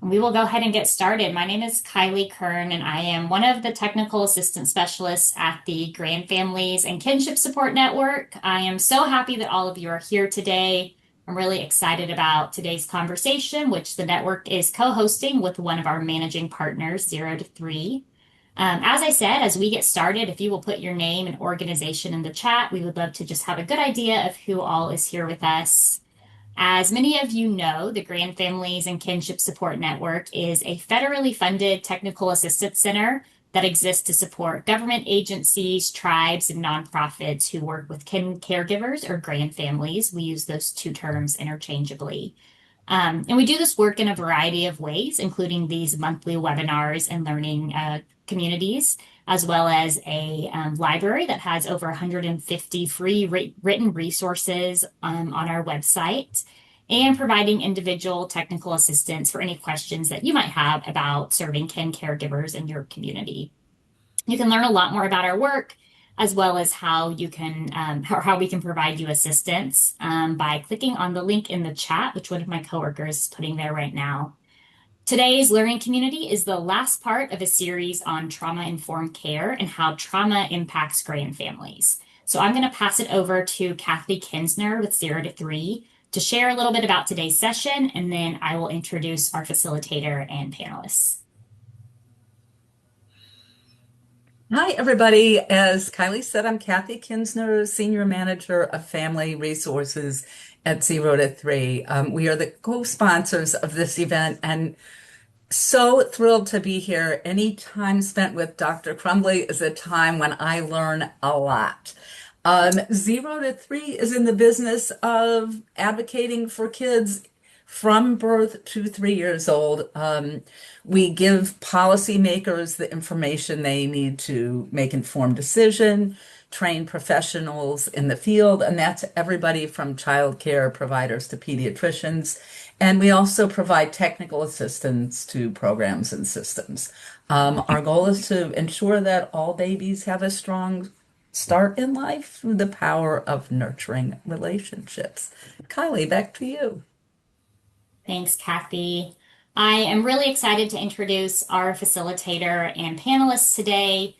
We will go ahead and get started. My name is Kylie Kern, and I am one of the technical assistant specialists at the Grand Families and Kinship Support Network. I am so happy that all of you are here today. I'm really excited about today's conversation, which the network is co-hosting with one of our managing partners, 0 to 3. As I said, as we get started, if you will put your name and organization in the chat, we would love to just have a good idea of who all is here with us. As many of you know, the Grand Families and Kinship Support Network is a federally funded technical assistance center that exists to support government agencies, tribes, and nonprofits who work with caregivers or grand families. We use those two terms interchangeably. And we do this work in a variety of ways, including these monthly webinars and learning communities, as well as a library that has over 150 free written resources on our website, and providing individual technical assistance for any questions that you might have about serving caregivers in your community. You can learn a lot more about our work, as well as how you can how we can provide you assistance by clicking on the link in the chat, which one of my coworkers is putting there right now. Today's learning community is the last part of a series on trauma-informed care and how trauma impacts grand families. So I'm going to pass it over to Kathy Kinsner with 0 to 3 to share a little bit about today's session, and then I will introduce our facilitator and panelists. Hi, everybody. As Kylie said, I'm Kathy Kinsner, Senior Manager of Family Resources at 0 to 3. We are the co-sponsors of this event and so thrilled to be here. Any time spent with Dr. Crumbley is a time when I learn a lot. 0 to 3 is in the business of advocating for kids from birth to 3 years old. We give policymakers the information they need to make informed decision, train professionals in the field, and that's everybody from child care providers to pediatricians. And we also provide technical assistance to programs and systems. Our goal is to ensure that all babies have a strong start in life through the power of nurturing relationships. Kylie, back to you. Thanks, Kathy. I am really excited to introduce our facilitator and panelists today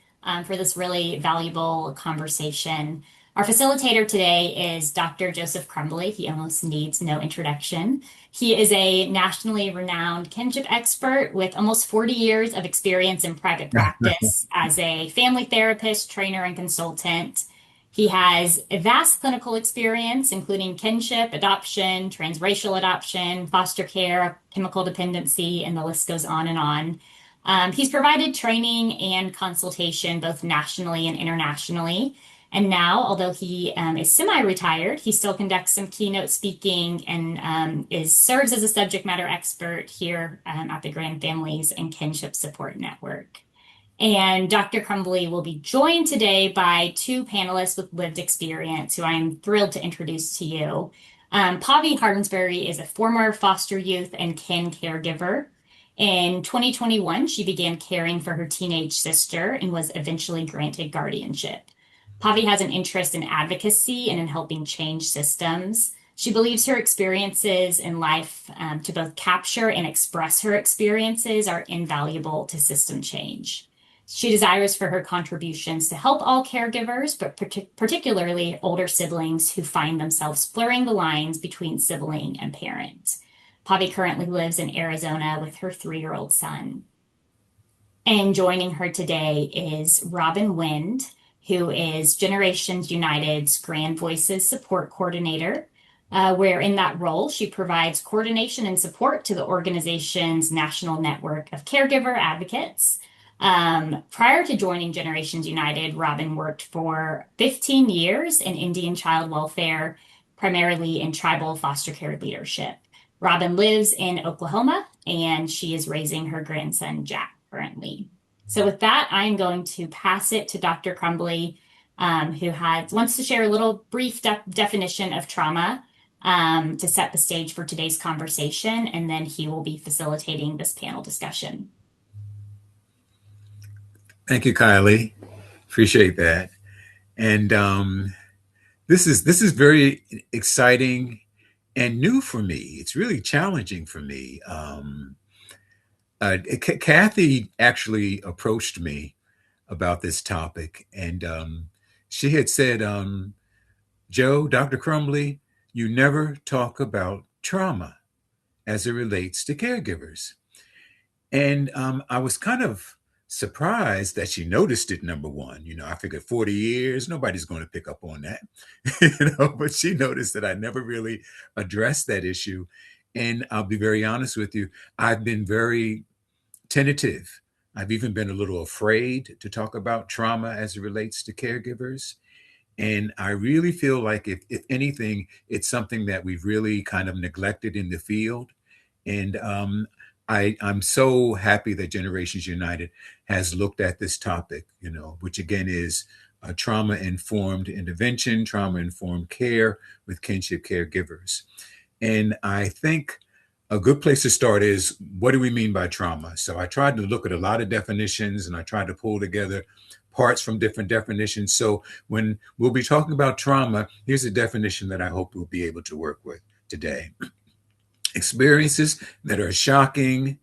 for this really valuable conversation. Our facilitator today is Dr. Joseph Crumbley. He almost needs no introduction. He is a nationally renowned kinship expert with almost 40 years of experience in private practice as a family therapist, trainer, and consultant. He has a vast clinical experience, including kinship, adoption, transracial adoption, foster care, chemical dependency, and the list goes on and on. He's provided training and consultation both nationally and internationally. And now, although he is semi-retired, he still conducts some keynote speaking and serves as a subject matter expert here at the Grand Families and Kinship Support Network. And Dr. Crumbley will be joined today by two panelists with lived experience who I am thrilled to introduce to you. Pavi Hardensbury is a former foster youth and kin caregiver. In 2021, she began caring for her teenage sister and was eventually granted guardianship. Pavi has an interest in advocacy and in helping change systems. She believes her experiences in life to both capture and express her experiences are invaluable to system change. She desires for her contributions to help all caregivers, but particularly older siblings who find themselves blurring the lines between sibling and parent. Pavi currently lives in Arizona with her 3-year-old son. And joining her today is Robin Wind, who is Generations United's Grand Voices Support Coordinator, where in that role, she provides coordination and support to the organization's national network of caregiver advocates. Prior to joining Generations United, Robin worked for 15 years in Indian child welfare, primarily in tribal foster care leadership. Robin lives in Oklahoma, and she is raising her grandson, Jack, currently. So with that, I'm going to pass it to Dr. Crumbley, who wants to share a little brief definition of trauma to set the stage for today's conversation, and then he will be facilitating this panel discussion. Thank you, Kylie. Appreciate that. And this is very exciting and new for me. It's really challenging for me. Kathy actually approached me about this topic, and she had said, Joe, Dr. Crumbley, you never talk about trauma as it relates to caregivers. And I was kind of surprised that she noticed it, number one. I figured 40 years, nobody's going to pick up on that. But she noticed that I never really addressed that issue. And I'll be very honest with you, I've been very tentative. I've even been a little afraid to talk about trauma as it relates to caregivers. And I really feel like if anything, it's something that we've really kind of neglected in the field. And I'm so happy that Generations United has looked at this topic, which again is trauma-informed intervention, trauma-informed care with kinship caregivers. And I think a good place to start is, what do we mean by trauma? So I tried to look at a lot of definitions, and I tried to pull together parts from different definitions. So when we'll be talking about trauma, here's a definition that I hope we'll be able to work with today. Experiences that are shocking,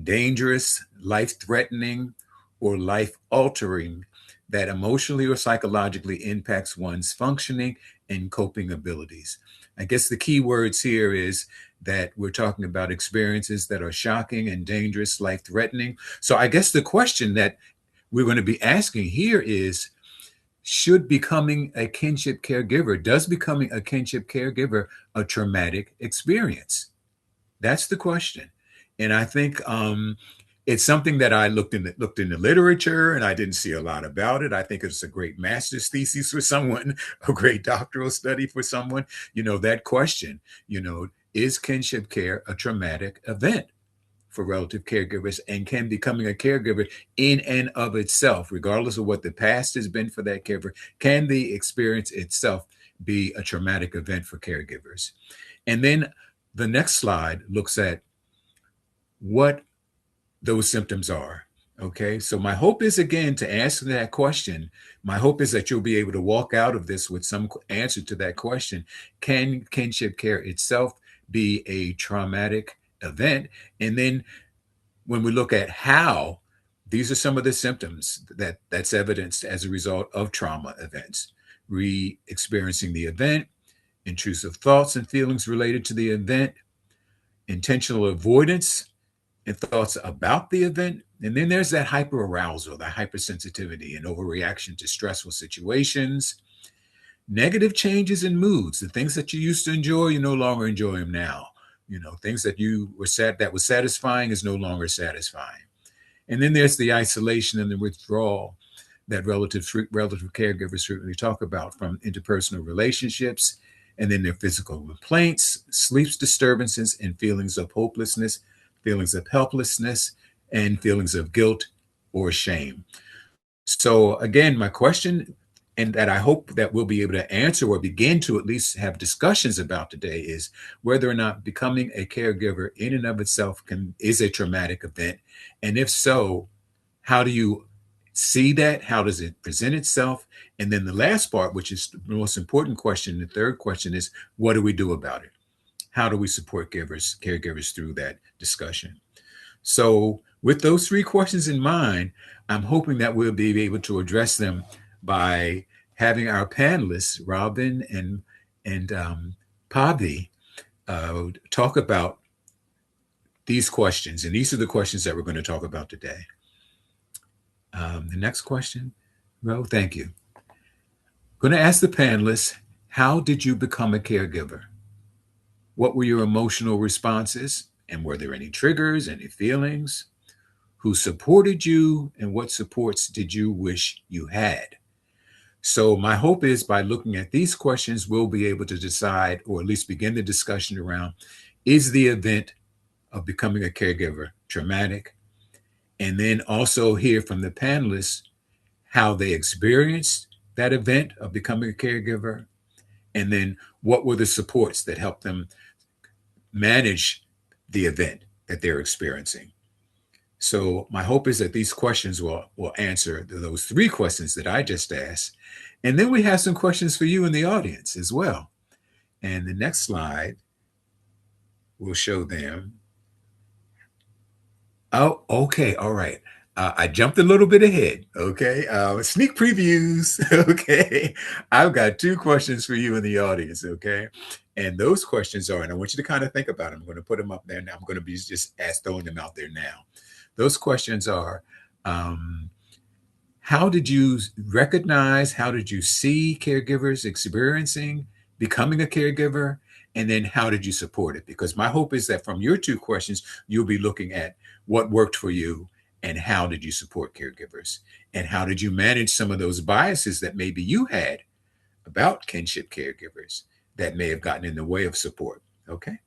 dangerous, life-threatening, or life-altering that emotionally or psychologically impacts one's functioning and coping abilities. I guess the key words here is that we're talking about experiences that are shocking and dangerous, life-threatening. So I guess the question that we're going to be asking here is, does becoming a kinship caregiver a traumatic experience? That's the question. And I think it's something that I looked in the literature, and I didn't see a lot about it. I think it's a great master's thesis for someone, a great doctoral study for someone. That question, is kinship care a traumatic event for relative caregivers? And can becoming a caregiver in and of itself, regardless of what the past has been for that caregiver, can the experience itself be a traumatic event for caregivers? And then the next slide looks at what those symptoms are. Okay, so my hope is, again, to answer that question. My hope is that you'll be able to walk out of this with some answer to that question. Can kinship care itself be a traumatic event? And then when we look at how, these are some of the symptoms that's evidenced as a result of trauma events: re-experiencing the event, intrusive thoughts and feelings related to the event, intentional avoidance and thoughts about the event. And then there's that hyperarousal, that hypersensitivity and overreaction to stressful situations, negative changes in moods. The things that you used to enjoy, you no longer enjoy them now. Things that was satisfying is no longer satisfying. And then there's the isolation and the withdrawal that relative caregivers frequently talk about from interpersonal relationships. And then their physical complaints, sleep disturbances, and feelings of hopelessness, feelings of helplessness, and feelings of guilt or shame. So again, my question, and that I hope that we'll be able to answer or begin to at least have discussions about today, is whether or not becoming a caregiver in and of itself is a traumatic event. And if so, how do you see that? How does it present itself? And then the last part, which is the most important question, the third question, is what do we do about it? How do we support caregivers through that discussion? So with those three questions in mind, I'm hoping that we'll be able to address them by having our panelists, Robin and Pavi, talk about these questions. And these are the questions that we're going to talk about today. The next question, Ro, thank you. I'm going to ask the panelists, how did you become a caregiver? What were your emotional responses? And were there any triggers, any feelings? Who supported you, and what supports did you wish you had? So my hope is, by looking at these questions, we'll be able to decide, or at least begin the discussion around, is the event of becoming a caregiver traumatic? And then also hear from the panelists how they experienced that event of becoming a caregiver, and then what were the supports that helped them manage the event that they're experiencing. So my hope is that these questions will answer those three questions that I just asked. And then we have some questions for you in the audience as well. And the next slide will show them Oh, okay. All right. I jumped a little bit ahead. Okay. Sneak previews. Okay. I've got two questions for you in the audience. Okay. And those questions are, and I want you to kind of think about them. I'm going to put them up there now. I'm going to be just throwing them out there now. Those questions are, um, how did you recognize, how did you see caregivers experiencing becoming a caregiver? And then how did you support it? Because my hope is that from your two questions, you'll be looking at what worked for you and how did you support caregivers? And how did you manage some of those biases that maybe you had about kinship caregivers that may have gotten in the way of support? Okay.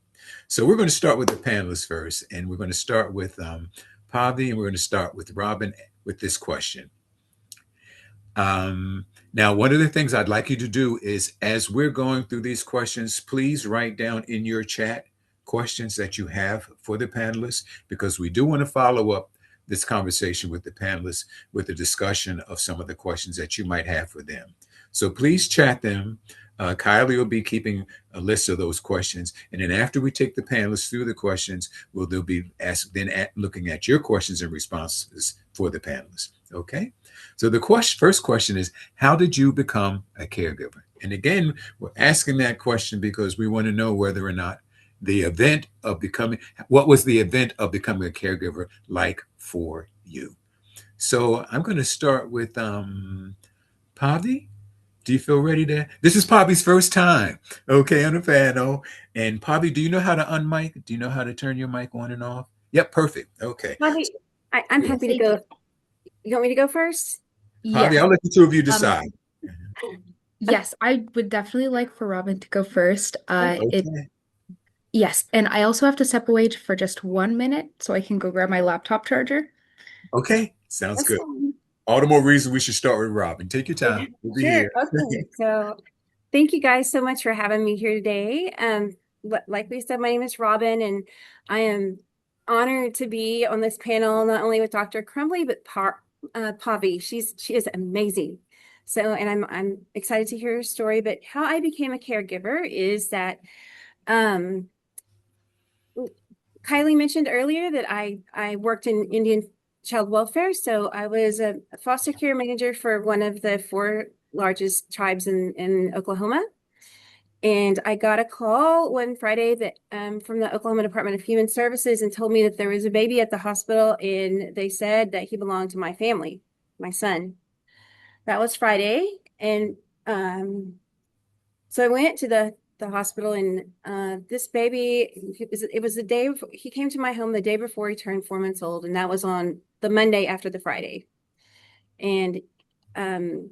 So we're going to start with the panelists first, and we're going to start with Pavi, and we're going to start with Robin with this question. Now, one of the things I'd like you to do is, as we're going through these questions, please write down in your chat questions that you have for the panelists, because we do want to follow up this conversation with the panelists with a discussion of some of the questions that you might have for them. So please chat them. Kylie will be keeping a list of those questions, and then after we take the panelists through the questions, they'll be looking at your questions and responses for the panelists. Okay. So the first question is, how did you become a caregiver? And again, we're asking that question because we want to know whether or not what was the event of becoming a caregiver like for you? So I'm going to start with Pavi. Do you feel ready to? This is Pavi's first time, okay, on the panel. And Pavi, do you know how to unmic? Do you know how to turn your mic on and off? Yep, perfect. Okay. Bobby, I'm Yeah. happy to go. You want me to go first? Pavi, Yes. I'll let the two of you decide. Yes, I would definitely like for Robin to go first. Okay. Yes, and I also have to step away for just 1 minute so I can go grab my laptop charger. Okay. Sounds That's good. fine. All the more reason we should start with Robin. Take your time. We'll be Sure. here. Okay. So thank you guys so much for having me here today. Like we said, my name is Robin, and I am honored to be on this panel, not only with Dr. Crumbley, but Pavi. She is amazing. So, and I'm excited to hear her story. But how I became a caregiver is that um, Kylie mentioned earlier that I worked in Indian child welfare. So I was a foster care manager for one of the four largest tribes in Oklahoma. And I got a call one Friday that from the Oklahoma Department of Human Services and told me that there was a baby at the hospital, and they said that he belonged to my family, my son. That was Friday. And so I went to the hospital, and this baby, it was the day before, he came to my home the day before he turned 4 months old, and that was on the Monday after the Friday. And um,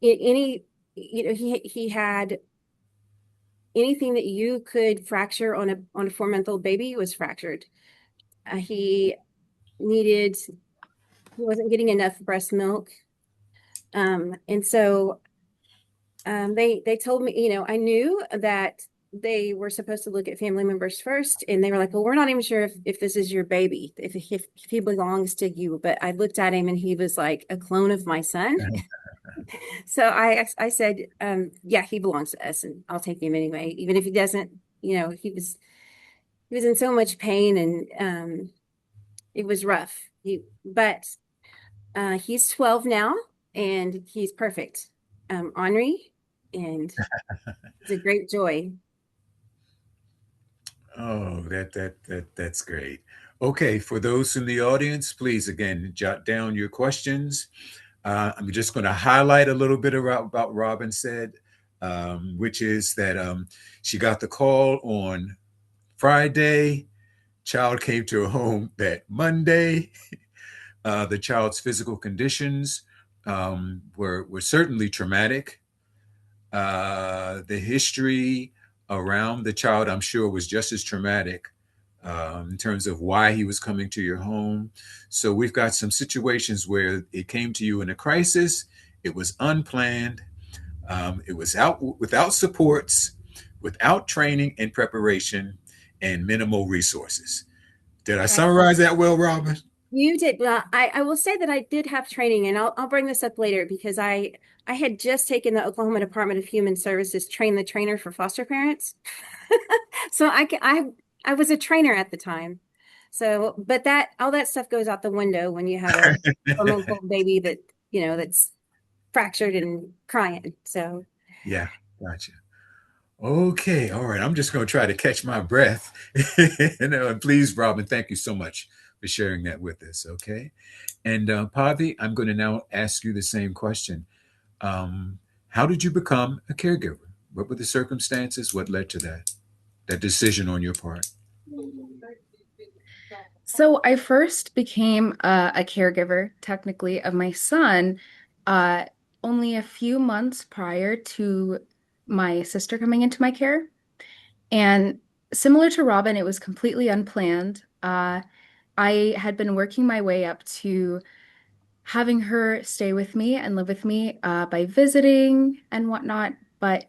any, he had anything that you could fracture on a 4 month old baby was fractured. He wasn't getting enough breast milk, and so they told me, I knew that they were supposed to look at family members first, and they were like, well, we're not even sure if this is your baby, if he belongs to you. But I looked at him, and he was like a clone of my son. So I said, yeah, he belongs to us, and I'll take him anyway, even if he doesn't. He was in so much pain, and it was rough. But he's 12 now, and he's perfect. Henri, and it's a great joy. Oh, that's great. Okay, for those in the audience, please again jot down your questions. I'm just going to highlight a little bit about Robin said, which is that she got the call on Friday. Child came to her home that Monday. The child's physical conditions were certainly traumatic. The history around the child, I'm sure, was just as traumatic in terms of why he was coming to your home. So we've got some situations where it came to you in a crisis. It was unplanned. It was without supports, without training and preparation, and minimal resources. Did I Right. summarize that well, Robin? You did. Well, I will say that I did have training, and I'll bring this up later because I had just taken the Oklahoma Department of Human Services train the trainer for foster parents. So I was a trainer at the time. So, but that all that stuff goes out the window when you have a 4 month old baby that, that's fractured and crying. So, Yeah, gotcha. Okay, all right. I'm just going to try to catch my breath. And please, Robin, thank you so much for sharing that with us. Okay. And Pavi, I'm going to now ask you the same question. Um, how did you become a caregiver? What were the circumstances? What led to that decision on your part? So I first became a caregiver, technically, of my son, uh, only a few months prior to my sister coming into my care. And similar to Robin, it was completely unplanned. I had been working my way up to having her stay with me and live with me by visiting and whatnot. But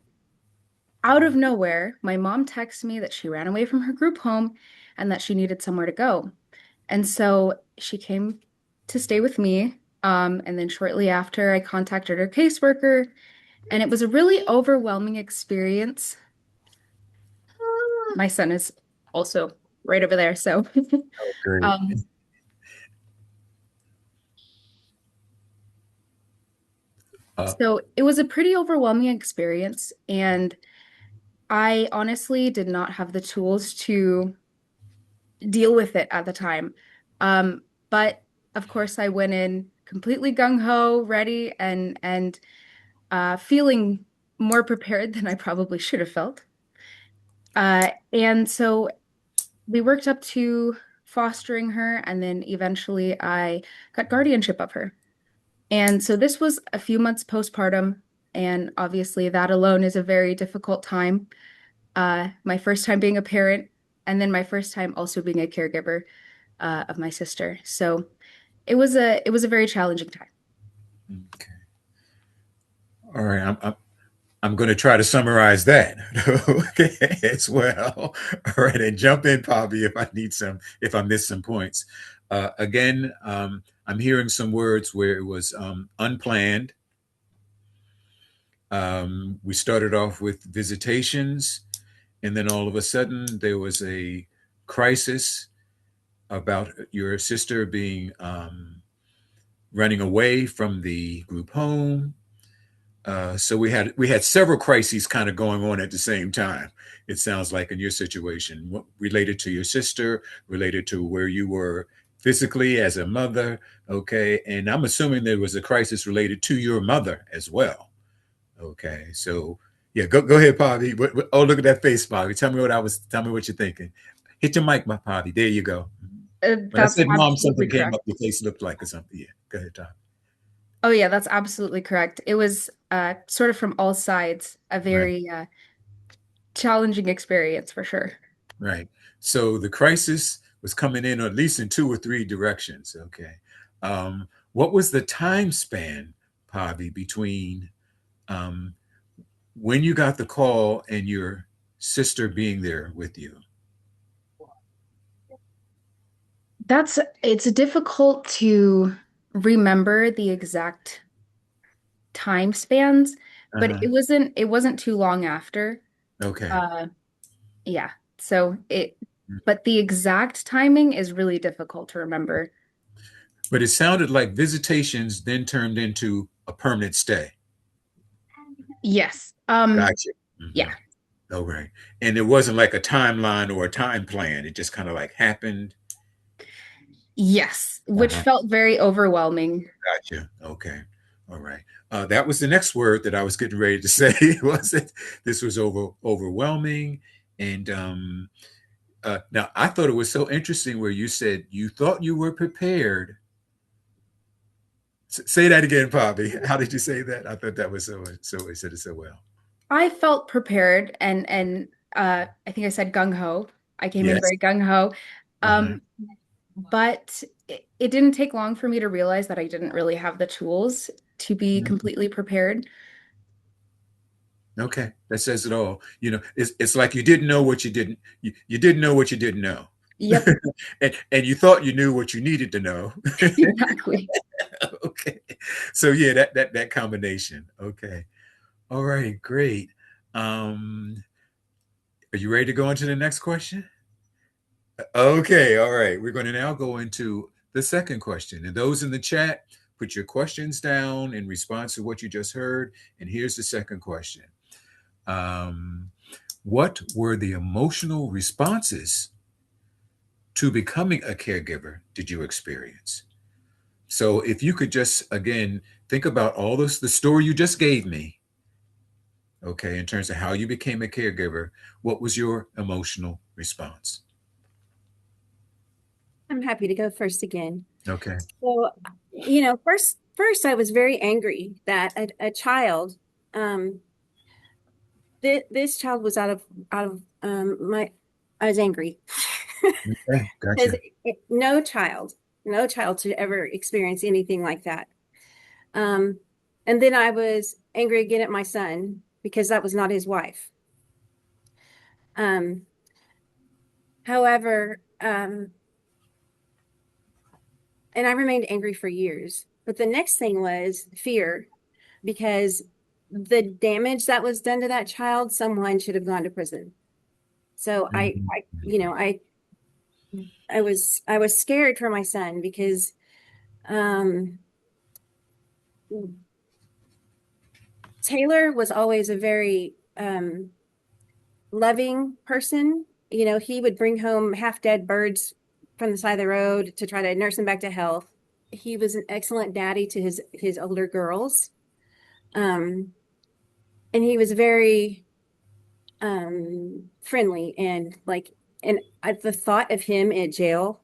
out of nowhere, my mom texted me that she ran away from her group home and that she needed somewhere to go. And so she came to stay with me. And then shortly after, I contacted her caseworker, and it was a really overwhelming experience. My son is also right over there. So, Great. um, Uh, so it was a pretty overwhelming experience. And I honestly did not have the tools to deal with it at the time. But of course, I went in completely gung-ho, ready, and feeling more prepared than I probably should have felt. And so we worked up to fostering her, and then eventually I got guardianship of her. And so this was a few months postpartum, and obviously that alone is a very difficult time. My first time being a parent, and then my first time also being a caregiver of my sister. So it was a very challenging time. okay. All right. I'm going to try to summarize that. Okay, as well. All right, and jump in, Bobby, if I miss some points. Again, I'm hearing some words where it was unplanned. We started off with visitations, and then all of a sudden there was a crisis about your sister being running away from the group home. So we had several crises kind of going on at the same time. It sounds like in your situation, related to your sister, related to where you were physically as a mother. Okay, and I'm assuming there was a crisis related to your mother as well. Okay, so yeah, go ahead, Bobby. Oh, look at that face, Bobby. Tell me what you're thinking. Hit your mic, my Bobby. There you go. When I That's said mom, absolutely something came correct. up. Your face looked like or something. Yeah, go ahead, Tom. Oh yeah, that's absolutely correct. It was sort of from all sides, a Right. very challenging experience for sure. Right. So the crisis was coming in at least in two or three directions. Okay. What was the time span, Pavi, between um, when you got the call and your sister being there with you? It's difficult to remember the exact time spans, but Uh-huh. it wasn't too long after. Okay. Uh yeah. So but the exact timing is really difficult to remember. But it sounded like visitations then turned into a permanent stay. Yes. Gotcha. Yeah. Hmm. Oh, right. And it wasn't like a timeline or a time plan. It just kind of like happened. Yes, which Uh-huh. felt very overwhelming. Gotcha. Okay. All right. That was the next word that I was getting ready to say. Was it? This was overwhelming, and now I thought it was so interesting where you said you thought you were prepared. Say that again, Bobby. How did you say that? I thought that was so. I said it so well. I felt prepared and I think I said gung ho. I came in Yes. very gung ho. Uh-huh. Um, but it didn't take long for me to realize that I didn't really have the tools to be Mhm. completely prepared. Okay, that says it all. It's like you didn't know what you didn't know what you didn't know, Yep, and you thought you knew what you needed to know. exactly. Okay, so yeah, that combination. Okay, all right, great. Um, are you ready to go on to the next question? Okay, all right. We're going to now go into the second question. And those in the chat, put your questions down in response to what you just heard. And here's the second question. Um, what were the emotional responses to becoming a caregiver did you experience? So if you could just, again, think about all this, the story you just gave me, okay, in terms of how you became a caregiver, what was your emotional response? I'm happy to go first again. Okay. So, first I was very angry that a child, um, this child was out of my. I was angry Okay, because gotcha. no child should ever experience anything like that. Um, and then I was angry again at my son because that was not his wife. Um, however, and I remained angry for years. But the next thing was fear because the damage that was done to that child, someone should have gone to prison. So Mhm. I was scared for my son because um, Taylor was always a very loving person. He would bring home half dead birds from the side of the road to try to nurse him back to health. He was an excellent daddy to his older girls. Um, and he was very friendly and the thought of him in jail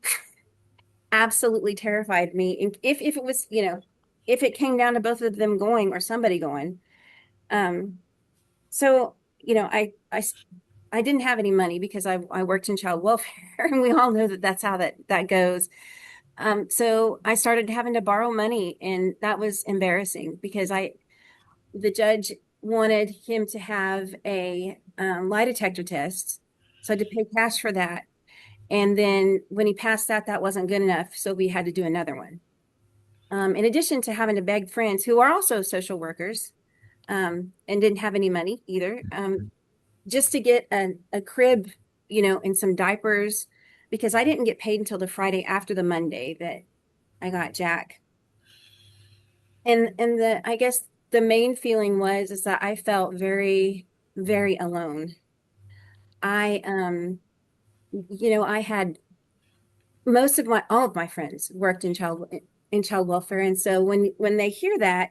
absolutely terrified me. And if it was, if it came down to both of them going or somebody going, um, so I didn't have any money because I worked in child welfare, and we all know that that's how that goes. So I started having to borrow money, and that was embarrassing because the judge wanted him to have a lie detector test, so I had to pay cash for that. And then when he passed that, that wasn't good enough, so we had to do another one. In addition to having to beg friends who are also social workers and didn't have any money either, just to get a crib, and some diapers, because I didn't get paid until the Friday after the Monday that I got Jack. And I guess the main feeling was is that I felt very, very alone. I I had most of my all of my friends worked in child welfare, and so when they hear that,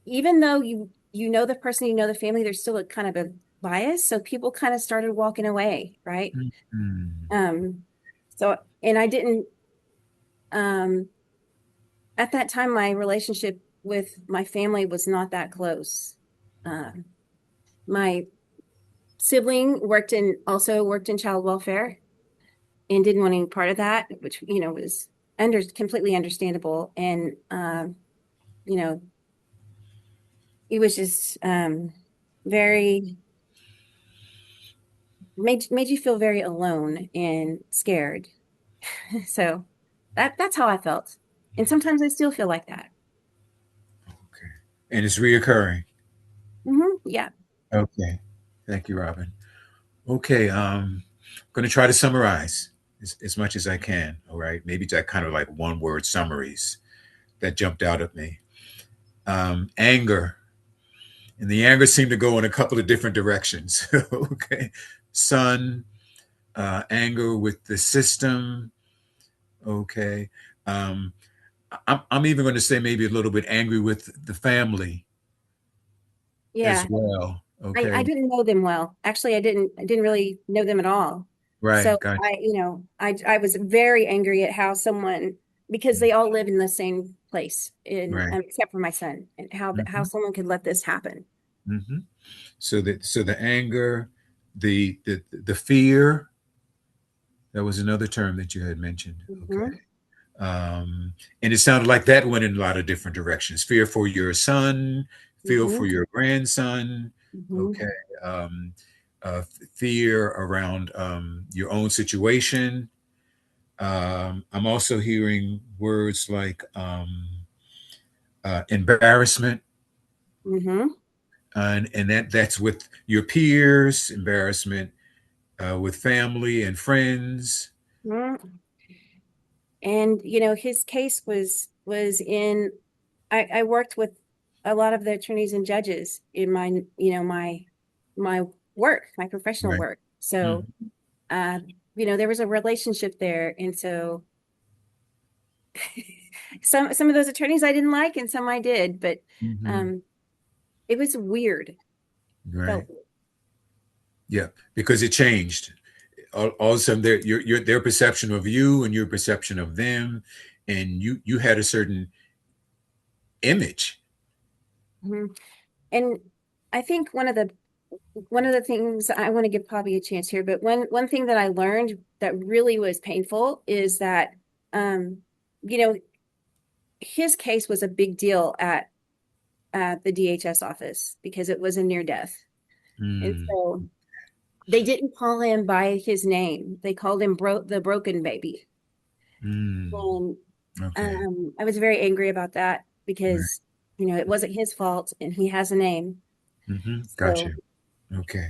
even though you know the person, you know the family, there's still a kind of a bias, so people kind of started walking away, right? Mhm. um so and I didn't um at that time my relationship with my family was not that close. My sibling also worked in child welfare and didn't want any part of that, which was completely understandable. And you know, it was just very made you feel very alone and scared. So that's how I felt, and sometimes I still feel like that. Okay. And it's reoccurring. Yeah. Okay. Thank you, Robin. Okay. I'm going to try to summarize as much as I can. All right. Maybe that kind of like one word summaries that jumped out at me. Anger. And the anger seemed to go in a couple of different directions. Okay. Son, anger with the system. Okay. Um, I'm even going to say maybe a little bit angry with the family as Yeah. well. I Okay. didn't know them well. Actually, I didn't really know them at all. Right. So Got I was very angry at how someone, because they all live in the same place in right. except for my son, and how Hmm. someone could let this happen. Hmm. So the anger, the fear, that was another term that you had mentioned. Okay. Hmm. And it sounded like that went in a lot of different directions. Fear for your son, fear for Hmm. your grandson. Hmm. Okay. Um, fear around your own situation. I'm also hearing words like embarrassment, Hmm. and that's with your peers, embarrassment with family and friends. Mm. And his case was in I worked with a lot of the attorneys and judges in my work, my professional Right. work. So Mm-hmm. uh, there was a relationship there. And so some of those attorneys I didn't like and some I did, but Mm-hmm. um it was weird. Felt Right. Yeah, because it changed. All of a sudden, their perception of you and your perception of them, and you had a certain image. Mhm. And I think one of the things I want to give Bobby a chance here, but one thing that I learned that really was painful is that um, you know, his case was a big deal at the DHS office because it was a near death. And Mm, so they didn't call him by his name. They called him the broken baby. mm, And okay. I was very angry about that Right. because it wasn't his fault and he has a name. Got So you. Okay.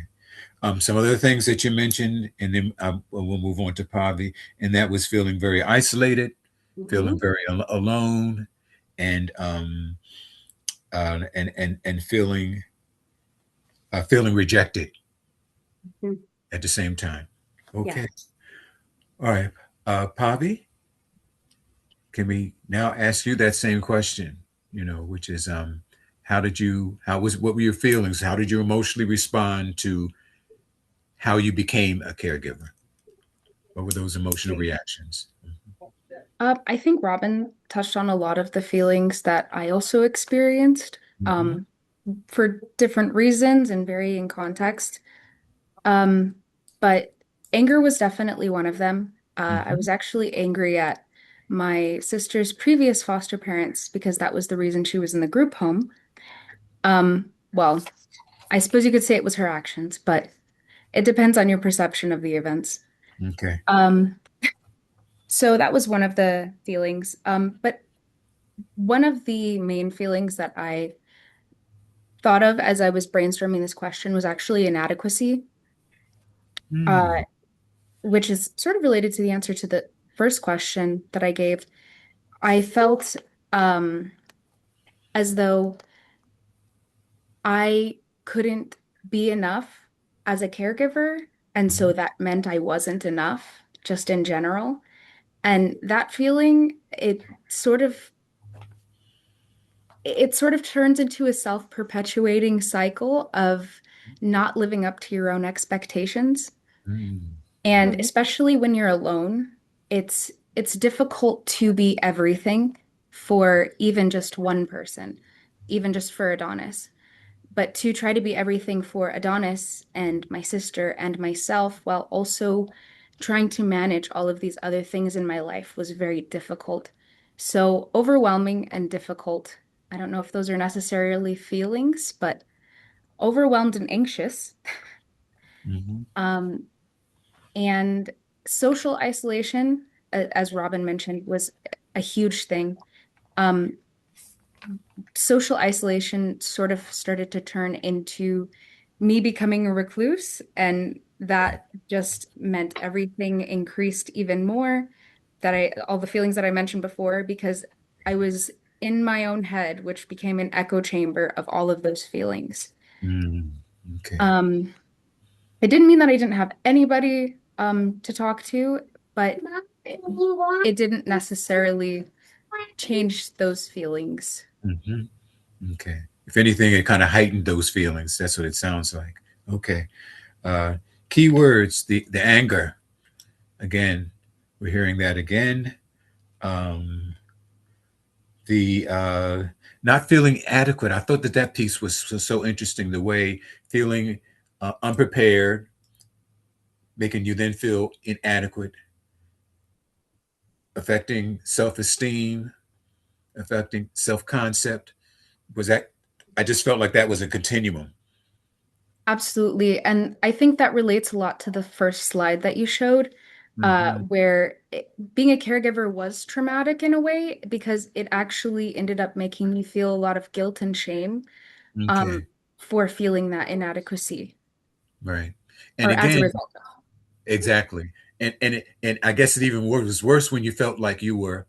Some other things that you mentioned, and then we'll move on to poverty, and that was feeling very isolated, feeling mhm, very alone, and and feeling rejected mhm, at the same time. yeah. Okay. All right. Pavi, can we now ask you that same question? Which is, what were your feelings? How did you emotionally respond to how you became a caregiver? What were those emotional reactions? I think Robin touched on a lot of the feelings that I also experienced, Mm-hmm. um, for different reasons and varying context. Um, but anger was definitely one of them. I Mm-hmm. was actually angry at my sister's previous foster parents because that was the reason she was in the group home. Well, I suppose you could say it was her actions, but it depends on your perception of the events. Okay. Um, so that was one of the feelings. But one of the main feelings that I thought of as I was brainstorming this question was actually inadequacy, uh, Mm, which is sort of related to the answer to the first question that I gave. I felt um, as though I couldn't be enough as a caregiver, and so that meant I wasn't enough just in general. And that feeling, it sort of turns into a self-perpetuating cycle of not living up to your own expectations. mm, And Mhm. especially when you're alone, it's difficult to be everything for even just one person, even just for Adonis. But to try to be everything for Adonis and my sister and myself while also trying to manage all of these other things in my life was very difficult. So overwhelming and difficult. I don't know if those are necessarily feelings, but overwhelmed and anxious. mm-hmm. Um, and social isolation, as Robin mentioned, was a huge thing. Um, Social isolation sort of started to turn into me becoming a recluse, and that just meant everything increased even more. All the feelings that I mentioned before, because I was in my own head, which became an echo chamber of all of those feelings. Mm, okay. Um, it didn't mean that I didn't have anybody to talk to, but it didn't necessarily change those feelings. Mm-hmm. Okay. If anything, it kind of heightened those feelings. That's what it sounds like. Okay. Uh, Key words, the anger. Again, we're hearing that again. Um, the not feeling adequate. I thought that piece was so interesting. The way feeling unprepared, making you then feel inadequate, affecting self-esteem, affecting self-concept. Was that? I just felt like that was a continuum. Absolutely. And I think that relates a lot to the first slide that you showed, Mm-hmm. where being a caregiver was traumatic in a way because it actually ended up making me feel a lot of guilt and shame, um, Okay. for feeling that inadequacy Right. And or as a again, result. exactly. And I guess it even was worse when you felt like you were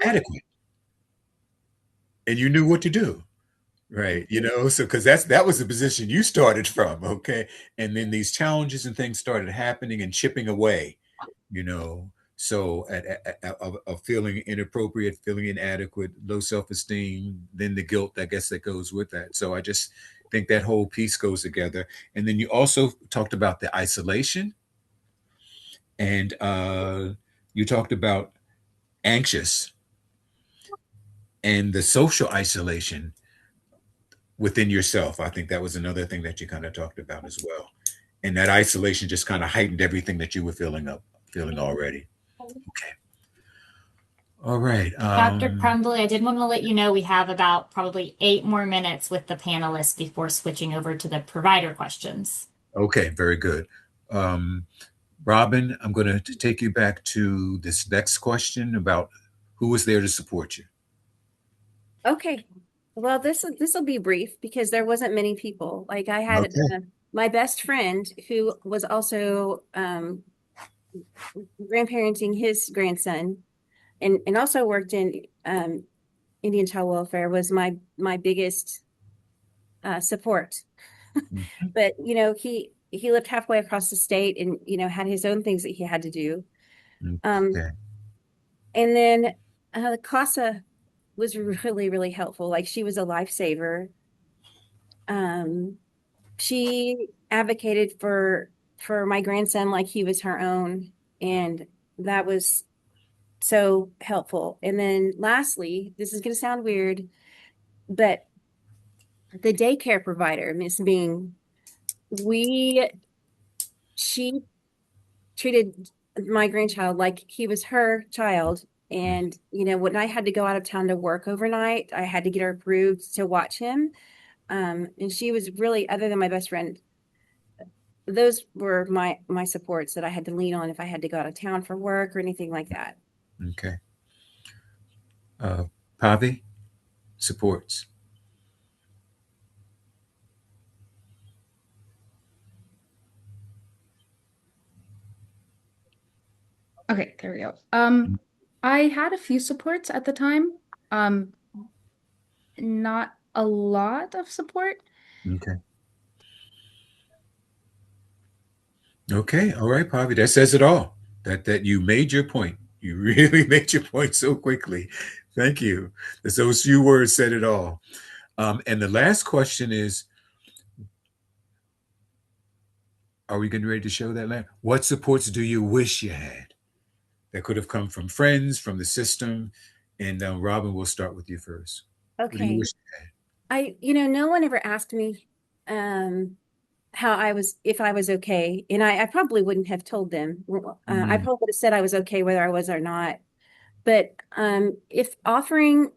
adequate and you knew what to do. Right. So because that was the position you started from. Okay. And then these challenges and things started happening and chipping away, you know. So of feeling inappropriate, feeling inadequate, low self-esteem, then the guilt, I guess, that goes with that. So I just think that whole piece goes together. And then you also talked about the isolation, and you talked about anxious and the social isolation within yourself. I think that was another thing that you kind of talked about as well. And that isolation just kind of heightened everything that you were feeling already. Okay. All right. Dr. Crumbley, I did want to let you know we have about probably 8 more minutes with the panelists before switching over to the provider questions. Okay, very good. Um, Robin, I'm going to take you back to this next question about who was there to support you. Okay. Well, this will be brief because there wasn't many people. Like I had Okay. my best friend who was also grandparenting his grandson and also worked in Indian child welfare was my biggest support. But he lived halfway across the state and had his own things that he had to do. Um, Okay. and then the CASA was really, really helpful. Like she was a lifesaver. Um, she advocated for my grandson like he was her own, and that was so helpful. And then lastly, this is going to sound weird, but the daycare provider, Miss Bean, we she treated my grandchild like he was her child. And when I had to go out of town to work overnight, I had to get her approved to watch him. And she was really, other than my best friend, those were my supports that I had to lean on if I had to go out of town for work or anything like that. Okay. Uh, Pavi, supports. Okay, there we go. I had a few supports at the time. Um, not a lot of support. Okay. Okay. All right, Pavi. That says it all. That you made your point. You really made your point so quickly. Thank you. Those few words said it all. And the last question is, are we getting ready to show that land? What supports do you wish you had that could have come from friends, from the system? And Robin, we'll start with you first. What do you Okay. wish? No one ever asked me um how I was, if I was okay. And I probably wouldn't have told them. I Mm, probably would have said I was okay whether I was or not. But if offering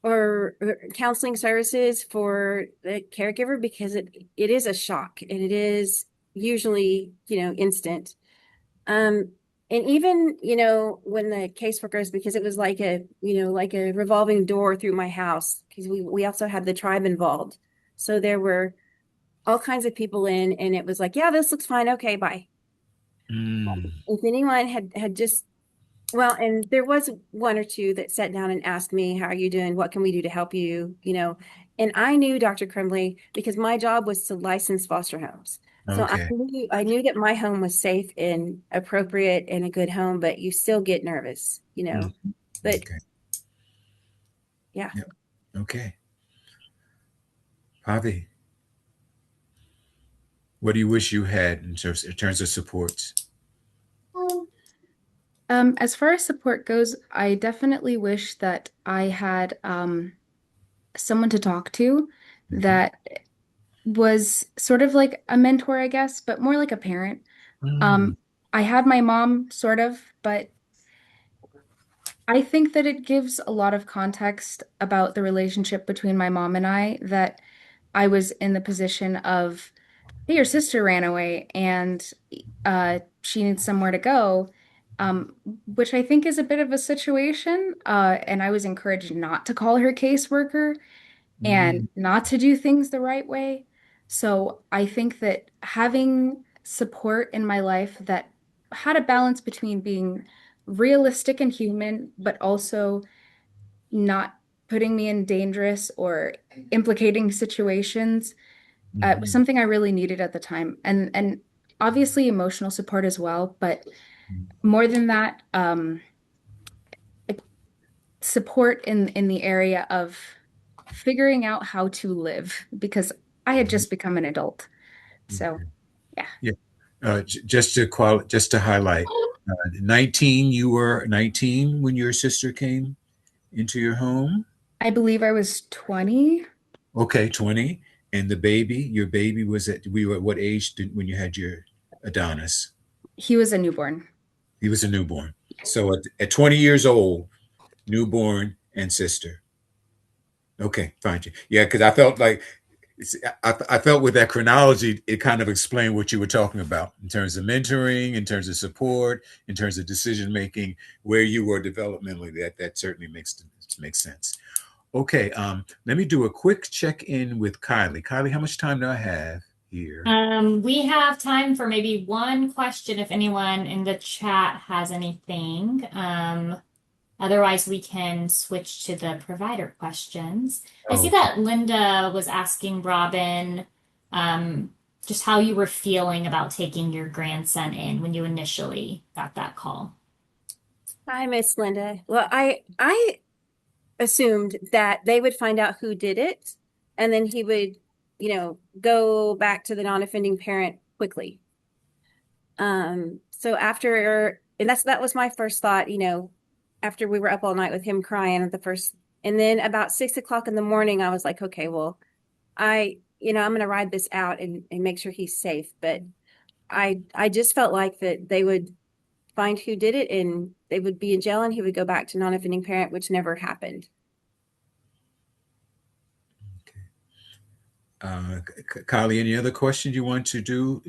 or counseling services for the caregiver, because it is a shock and it is usually, instant. Um, and even, when the caseworkers, because it was like a revolving door through my house, because we also had the tribe involved. So there were all kinds of people in, and it was like, yeah, this looks fine. Okay, bye. mm, If anyone had just, well, and there was one or two that sat down and asked me, how are you doing? What can we do to help you? And I knew Dr. Crumbley because my job was to license foster homes. So okay. I knew that my home was safe and appropriate and a good home, but you still get nervous. Mm, But okay. yeah. Yep. Okay. Javi, what do you wish you had in terms of supports? As far as support goes, I definitely wish that I had someone to talk to Okay. that was sort of like a mentor, I guess, but more like a parent. Mm, Um, I had my mom sort of, but I think that it gives a lot of context about the relationship between my mom and I that I was in the position of, hey, your sister ran away and she needs somewhere to go, um, which I think is a bit of a situation. And I was encouraged not to call her caseworker and mm, not to do things the right way. So I think that having support in my life that had a balance between being realistic and human, but also not putting me in dangerous or implicating situations, was Mhm. something I really needed at the time. And obviously emotional support as well, but more than that, support in the area of figuring out how to live because I had Mhm. just become an adult. So, Okay. yeah, Yeah. Just to highlight, 19, you were 19 when your sister came into your home? I believe I was 20. Okay, 20. And the baby, your baby we were at what age when you had your Adonis? He was a newborn. He was a newborn. So at 20 years old, newborn and sister. Okay, fine. Yeah, because I felt like I felt with that chronology, it kind of explained what you were talking about in terms of mentoring, in terms of support, in terms of decision making, where you were developmentally. That certainly makes sense. Okay, let me do a quick check in with Kylie. Kylie, how much time do I have here? We have time for maybe one question if anyone in the chat has anything. Otherwise, we can switch to the provider questions. I see Oh, that Linda was asking Robin, just how you were feeling about taking your grandson in when you initially got that call. Hi, Miss Linda. Well, I assumed that they would find out who did it, and then he would, go back to the non-offending parent quickly. So after, and that was my first thought, after we were up all night with him crying at the first, and then about 6 o'clock in the morning, I was like, okay, well, I'm going to ride this out and make sure he's safe. But I just felt like that they would find who did it and they would be in jail and he would go back to non-offending parent, which never happened. Kylie, any other questions you want to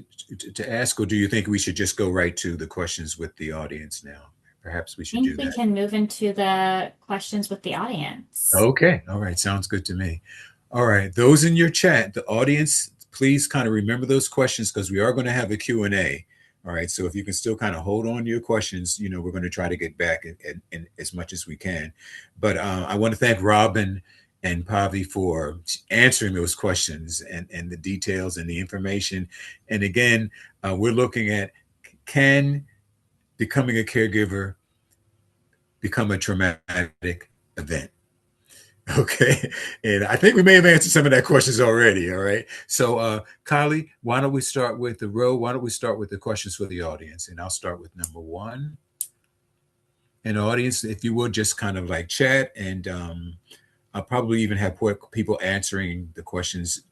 ask, or do you think we should just go right to the questions with the audience now? Perhaps we I should think do we that. can move into the questions with the audience. Okay. All right. Sounds good to me. All right. Those in your chat, the audience, please kind of remember those questions because we are going to have a Q&A. All right. So if you can still kind of hold on to your questions, we're going to try to get back in as much as we can. But I want to thank Robin and Pavi for answering those questions and the details and the information. And again, we're looking at, can becoming a caregiver become a traumatic event? Okay. And I think we may have answered some of that questions already. All right. So, Kylie, why don't we start with the row? Why don't we start with the questions for the audience? And I'll start with number one. And audience, if you would just kind of like chat, and I'll probably even have people answering the questions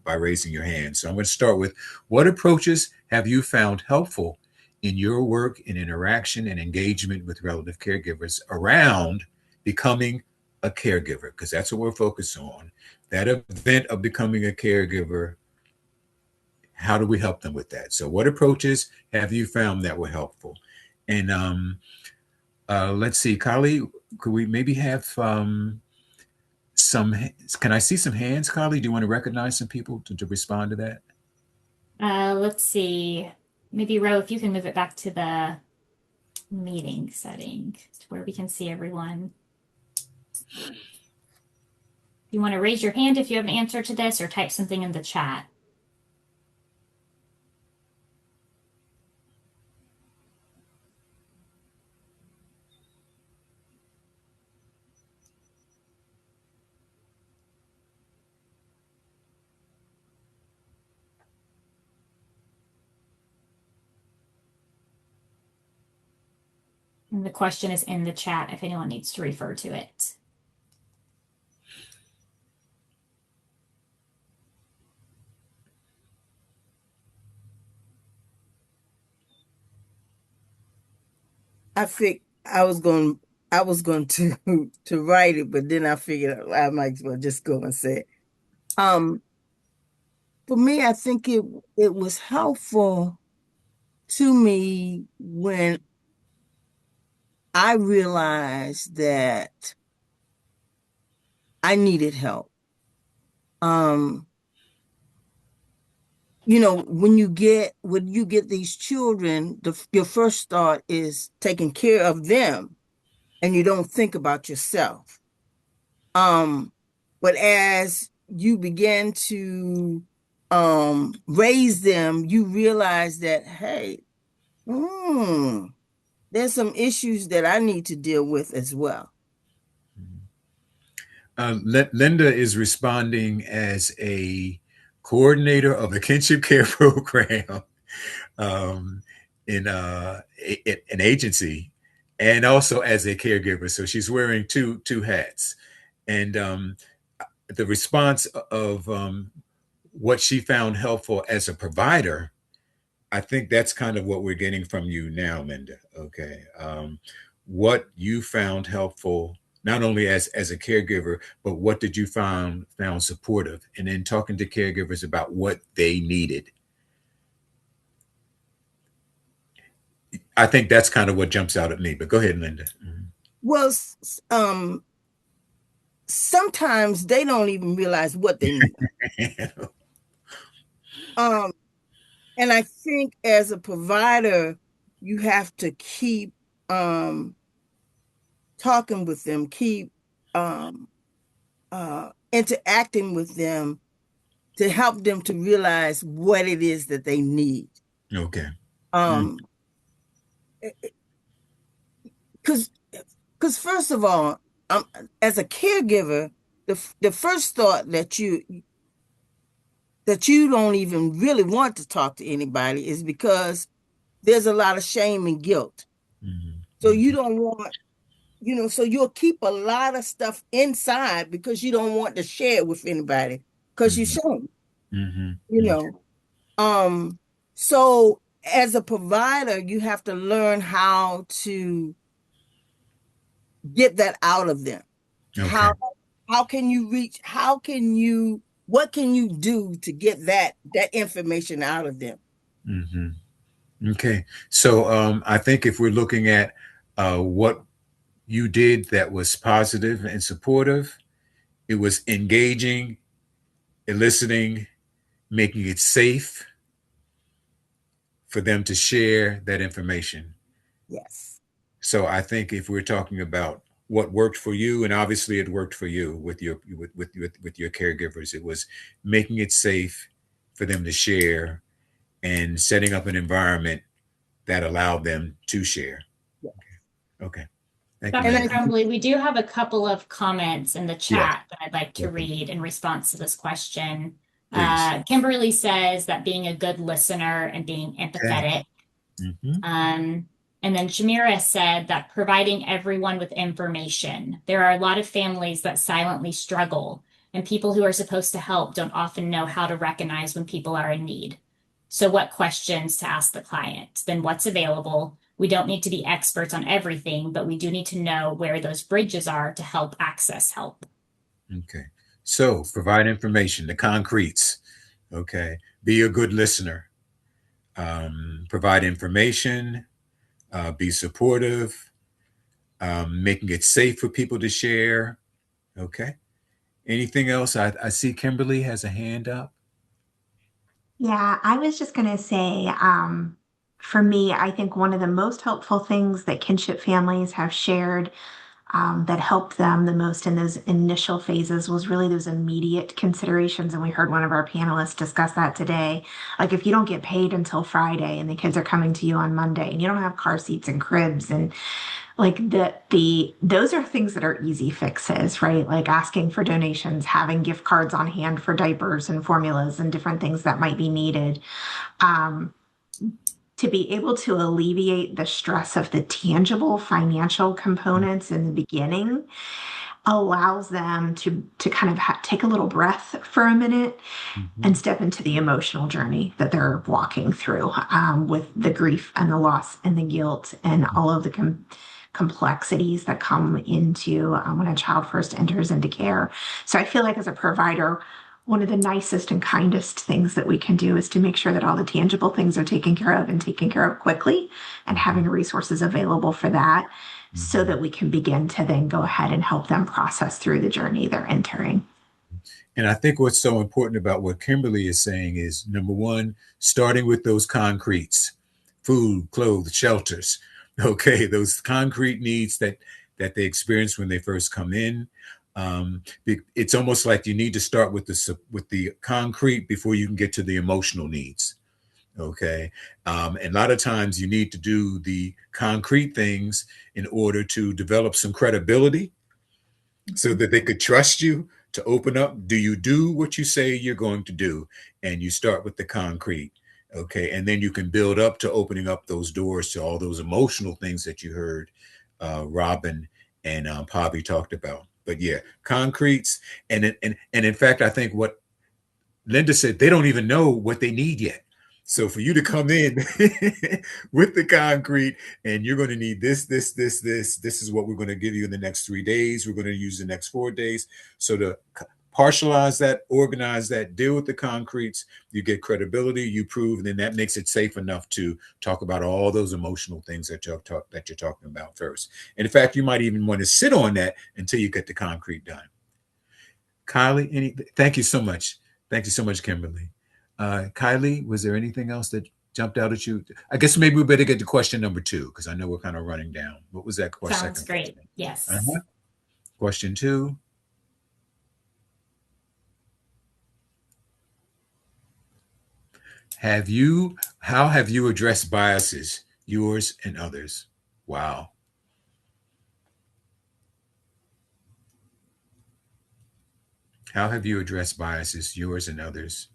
by raising your hand. So I'm going to start with, what approaches have you found helpful in your work and interaction and engagement with relative caregivers around becoming a caregiver? Because that's what we're focused on. That event of becoming a caregiver, how do we help them with that? So what approaches have you found that were helpful? And let's see, Kylie, could we maybe have some, can I see some hands, Carly? Do you want to recognize some people to respond to that? Let's see. Maybe Ro, if you can move it back to the meeting setting to where we can see everyone. You want to raise your hand if you have an answer to this or type something in the chat. And the question is in the chat if anyone needs to refer to it. I think I was going to to write it, but then I figured I might as well just go and say it. Um, for me, I think it was helpful to me when I realized that I needed help. Um, when you get these children, your first thought is taking care of them, and you don't think about yourself. Um, but as you begin to raise them, you realize that, hey, there's some issues that I need to deal with as well. Linda is responding as a coordinator of the kinship care program um, in an agency, and also as a caregiver. So she's wearing two hats. And the response of what she found helpful as a provider, I think that's kind of what we're getting from you now, Linda. Okay. What you found helpful, not only as a caregiver, but what did you found supportive, and then talking to caregivers about what they needed. I think that's kind of what jumps out at me. But go ahead, Linda. Well, sometimes they don't even realize what they need. And I think as a provider, you have to keep talking with them, keep interacting with them to help them to realize what it is that they need. Okay. Because first of all, as a caregiver, the first thought that you don't even really want to talk to anybody is because there's a lot of shame and guilt. So you don't want, so you'll keep a lot of stuff inside because you don't want to share it with anybody because you're ashamed. So as a provider, you have to learn how to get that out of them. Okay. How can you reach, what can you do to get that information out of them? Okay. So I think if we're looking at what you did that was positive and supportive, it was engaging, eliciting, making it safe for them to share that information. Yes. So I think if we're talking about what worked for you, and obviously it worked for you with your caregivers, it was making it safe for them to share and setting up an environment that allowed them to share. Yeah. Okay. Thank Dr. you. Crumbley, we do have a couple of comments in the Yes. chat that I'd like to read in response to this question. Please. Kimberly says that being a good listener and being empathetic. And then Shamira said that providing everyone with information. There are a lot of families that silently struggle, and people who are supposed to help don't often know how to recognize when people are in need. So what questions to ask the client? Then what's available? We don't need to be experts on everything, but we do need to know where those bridges are to help access help. Okay. So provide information, the concretes. Okay. Be a good listener. Provide information. Be supportive. Making it safe for people to share. Okay. Anything else? I see Kimberly has a hand up. Yeah, I was just going to say, for me, I think one of the most helpful things that kinship families have shared that helped them the most in those initial phases was really those immediate considerations. And we heard one of our panelists discuss that today. Like if you don't get paid until Friday and the kids are coming to you on Monday and you don't have car seats and cribs and like those are things that are easy fixes, right? Like asking for donations, having gift cards on hand for diapers and formulas and different things that might be needed. To be able to alleviate the stress of the tangible financial components in the beginning allows them to kind of take a little breath for a minute and step into the emotional journey that they're walking through with the grief and the loss and the guilt and all of the complexities that come into when a child first enters into care. So I feel like as a provider, one of the nicest and kindest things that we can do is to make sure that all the tangible things are taken care of and taken care of quickly and having resources available for that so that we can begin to then go ahead and help them process through the journey they're entering. And I think what's so important about what Kimberly is saying is, number one, starting with those concretes: food, clothes, shelters. Okay, those concrete needs that they experience when they first come in. It's almost like you need to start with the concrete before you can get to the emotional needs. Okay. And a lot of times you need to do the concrete things in order to develop some credibility so that they could trust you to open up. Do you do what you say you're going to do? And you start with the concrete. Okay. And then you can build up to opening up those doors to all those emotional things that you heard Robin and Pavi talked about. But yeah, concretes. And in fact, I think what Linda said, they don't even know what they need yet. So for you to come in with the concrete, and you're going to need this is what we're going to give you in the next 3 days. We're going to use the next 4 days. So to partialize that, organize that, deal with the concretes, you get credibility, you prove, and then that makes it safe enough to talk about all those emotional things that you're talking about first. And in fact, you might even want to sit on that until you get the concrete done. Kylie, thank you so much. Thank you so much, Kimberly. Kylie, was there anything else that jumped out at you? I guess maybe we better get to question number 2 because I know we're kind of running down. What was that question? Sounds Second great. question? Yes. Question 2. How have you addressed biases, yours and others? Wow. How have you addressed biases, yours and others?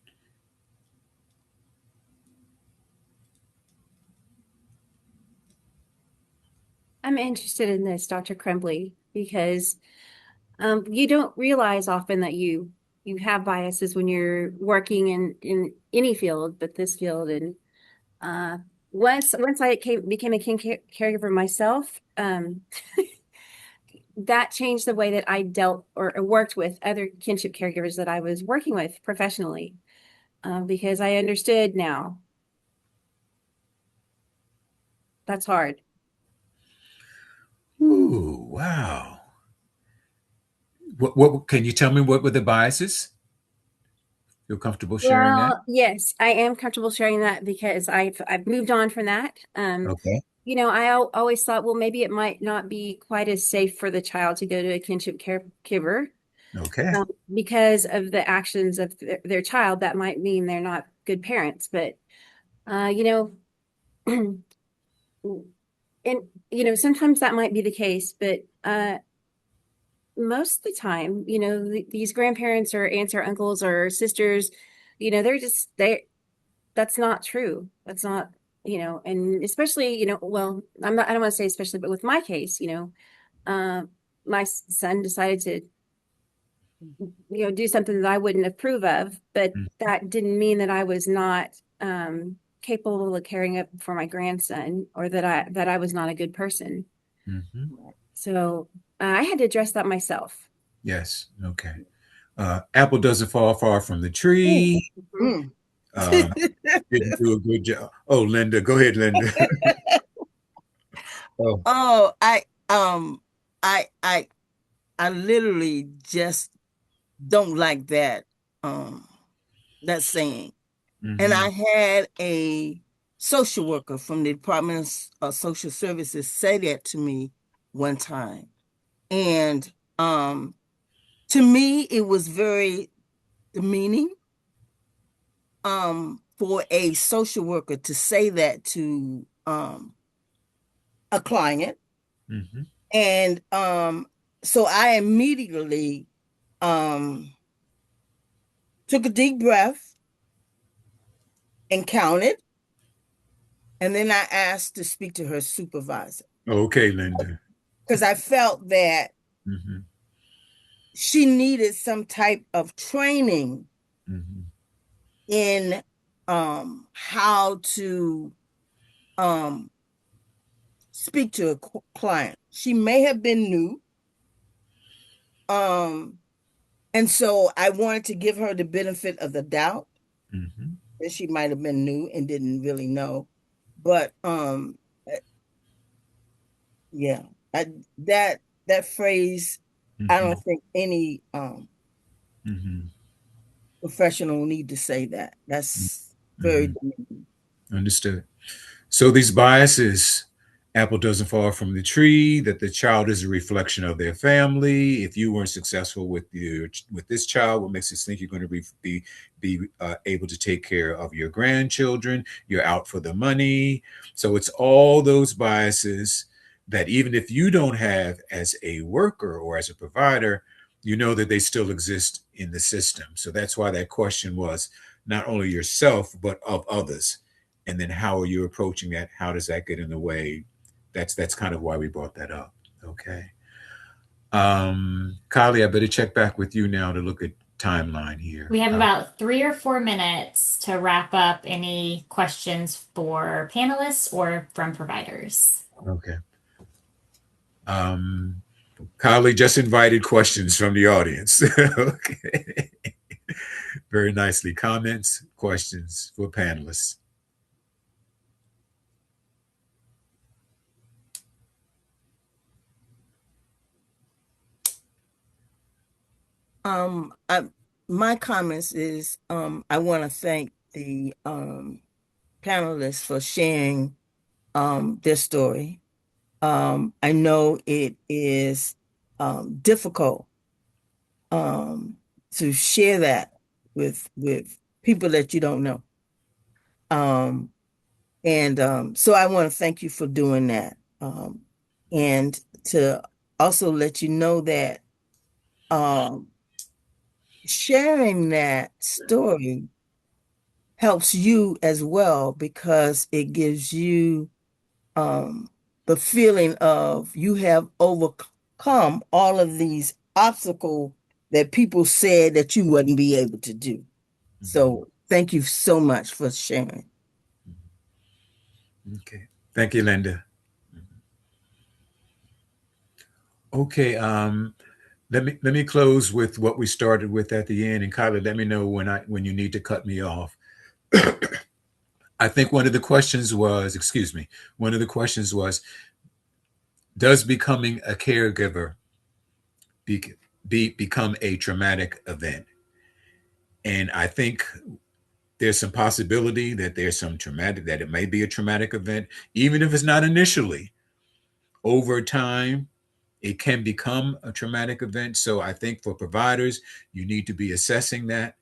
I'm interested in this, Dr. Crumbley, because you don't realize often that you have biases when you're working in any field, but this field. And uh, once I became a caregiver myself, that changed the way that I dealt or worked with other kinship caregivers that I was working with professionally, because I understood now that's hard. Ooh, wow. What can you tell me what were the biases? Feel comfortable sharing that? Well, yes, I am comfortable sharing that because I've moved on from that. Okay. I always thought, well, maybe it might not be quite as safe for the child to go to a kinship caregiver, Okay. because of the actions of their child. That might mean they're not good parents, but you know, and sometimes that might be the case, but most of the time, these grandparents or aunts or uncles or sisters, that's not true. That's not, and especially, well, I don't want to say especially, but with my case, uh, my son decided to, do something that I wouldn't approve of, but that didn't mean that I was not capable of caring up for my grandson, or that I was not a good person. Mm-hmm. So I had to address that myself. Yes. Okay. Apple doesn't fall far from the tree. Mm. Uh, didn't do a good job. Oh, Linda, go ahead, Linda. Oh, Oh, I, I, I literally just don't like that saying. And mm-hmm. I had a social worker from the Department of Social Services say that to me one time. And to me, it was very demeaning for a social worker to say that to a client. Mm-hmm. And so I immediately took a deep breath and counted. And then I asked to speak to her supervisor Okay, Linda. because I felt that Mm-hmm. she needed some type of training Mm-hmm. in how to um, speak to a client. She may have been new. Um, and so I wanted to give her the benefit of the doubt Mm-hmm. that she might have been new and didn't really know. But yeah, I, that phrase, I Mm-hmm. don't think any Hmm. Professional need to say that. That's very Hmm. demeaning. Understood. So these biases, apple doesn't fall from the tree, that the child is a reflection of their family. If you weren't successful with this child, what makes us think you're going to be able to take care of your grandchildren? You're out for the money. So it's all those biases that even if you don't have as a worker or as a provider, you know that they still exist in the system. So that's why that question was not only yourself, but of others. And then how are you approaching that? How does that get in the way? That's kind of why we brought that up. Okay. Kylie, I better check back with you now to look at timeline here. We have about 3 or 4 minutes to wrap up any questions for panelists or from providers. Okay. Kylie just invited questions from the audience. Okay. Very nicely. Comments, questions for panelists. I, my comments is I want to thank the panelists for sharing their story. I know it is difficult to share that with people that you don't know. Um, and so I want to thank you for doing that. And to also let you know that um, sharing that story helps you as well because it gives you um, the feeling of you have overcome all of these obstacles that people said that you wouldn't be able to do. Mhm. So thank you so much for sharing. Okay. Thank you, Linda. Okay. Let me close with what we started with at the end, and Kylie, let me know when you need to cut me off. I think one of the questions was, excuse me, one of the questions was, does becoming a caregiver become a traumatic event? And I think there's some possibility that that it may be a traumatic event, even if it's not initially. Over time, it can become a traumatic event. So I think for providers, you need to be assessing that,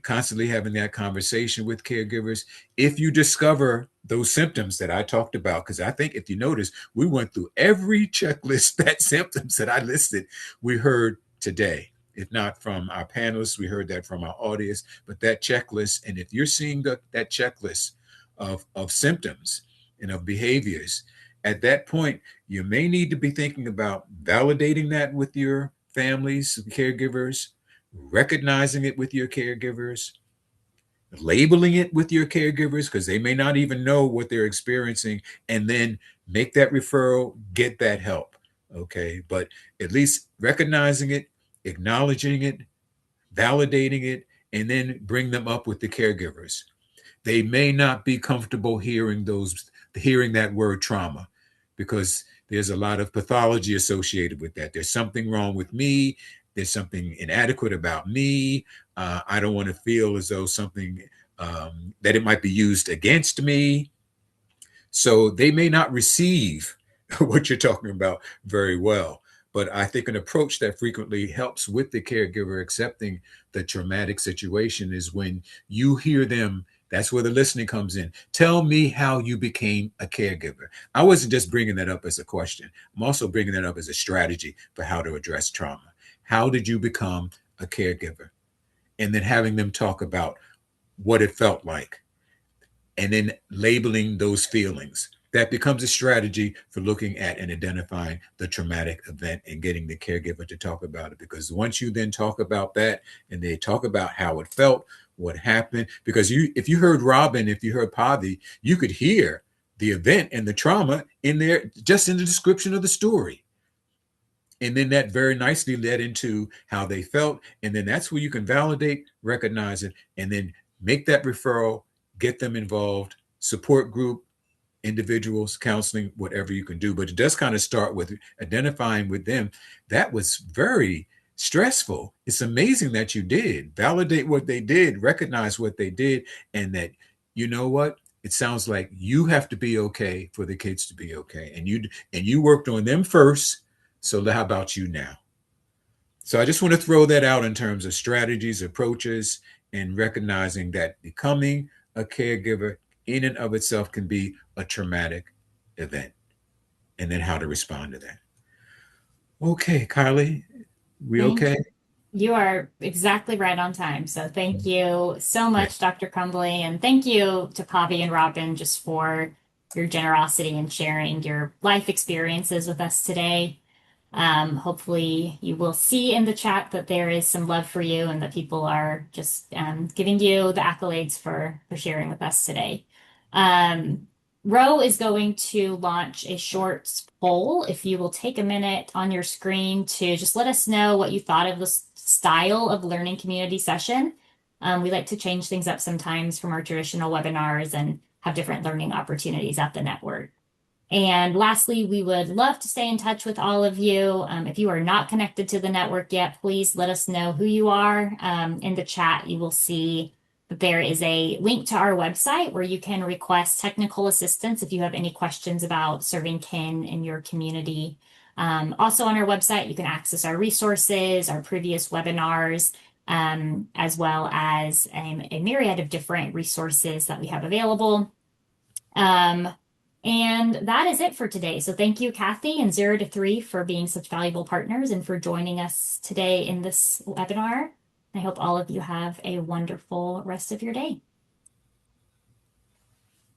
constantly having that conversation with caregivers. If you discover those symptoms that I talked about, because I think if you notice, we went through every checklist that symptoms that I listed, we heard today. If not from our panelists, we heard that from our audience, but that checklist, and if you're seeing that checklist of symptoms and of behaviors, at that point, you may need to be thinking about validating that with your families, caregivers, recognizing it with your caregivers, labeling it with your caregivers because they may not even know what they're experiencing, and then make that referral, get that help. Okay. But at least recognizing it, acknowledging it, validating it, and then bring them up with the caregivers. They may not be comfortable hearing that word trauma because there's a lot of pathology associated with that. There's something wrong with me. There's something inadequate about me. I don't want to feel as though something that it might be used against me. So they may not receive what you're talking about very well. But I think an approach that frequently helps with the caregiver accepting the traumatic situation is when you hear them. That's where the listening comes in. Tell me how you became a caregiver. I wasn't just bringing that up as a question. I'm also bringing that up as a strategy for how to address trauma. How did you become a caregiver? And then having them talk about what it felt like and then labeling those feelings. That becomes a strategy for looking at and identifying the traumatic event and getting the caregiver to talk about it. Because once you then talk about that and they talk about how it felt, what happened, because if you heard Robin, if you heard Pavi, you could hear the event and the trauma in there, just in the description of the story. And then that very nicely led into how they felt. And then that's where you can validate, recognize it, and then make that referral, get them involved, support group, individuals, counseling, whatever you can do. But it does kind of start with identifying with them. That was very stressful. It's amazing that you did validate what they did, recognize what they did, and that, you know what? It sounds like you have to be okay for the kids to be okay. And you worked on them first. So how about you now? So I just want to throw that out in terms of strategies, approaches, and recognizing that becoming a caregiver in and of itself can be a traumatic event, and then how to respond to that. Okay, Kylie, we Thank okay? you. You are exactly right on time. So thank you so Great. much, Dr. Crumbley, and thank you to Poppy and Robin just for your generosity and sharing your life experiences with us today. Hopefully, you will see in the chat that there is some love for you and that people are just giving you the accolades for sharing with us today. Ro is going to launch a short poll. If you will take a minute on your screen to just let us know what you thought of the style of learning community session. We like to change things up sometimes from our traditional webinars and have different learning opportunities at the network. And lastly, we would love to stay in touch with all of you. If you are not connected to the network yet, please let us know who you are. In the chat, you will see that there is a link to our website where you can request technical assistance if you have any questions about serving kin in your community. Also on our website, you can access our resources, our previous webinars, as well as a myriad of different resources that we have available. And that is it for today. So thank you, Kathy and 0 to 3 for being such valuable partners and for joining us today in this webinar. I hope all of you have a wonderful rest of your day.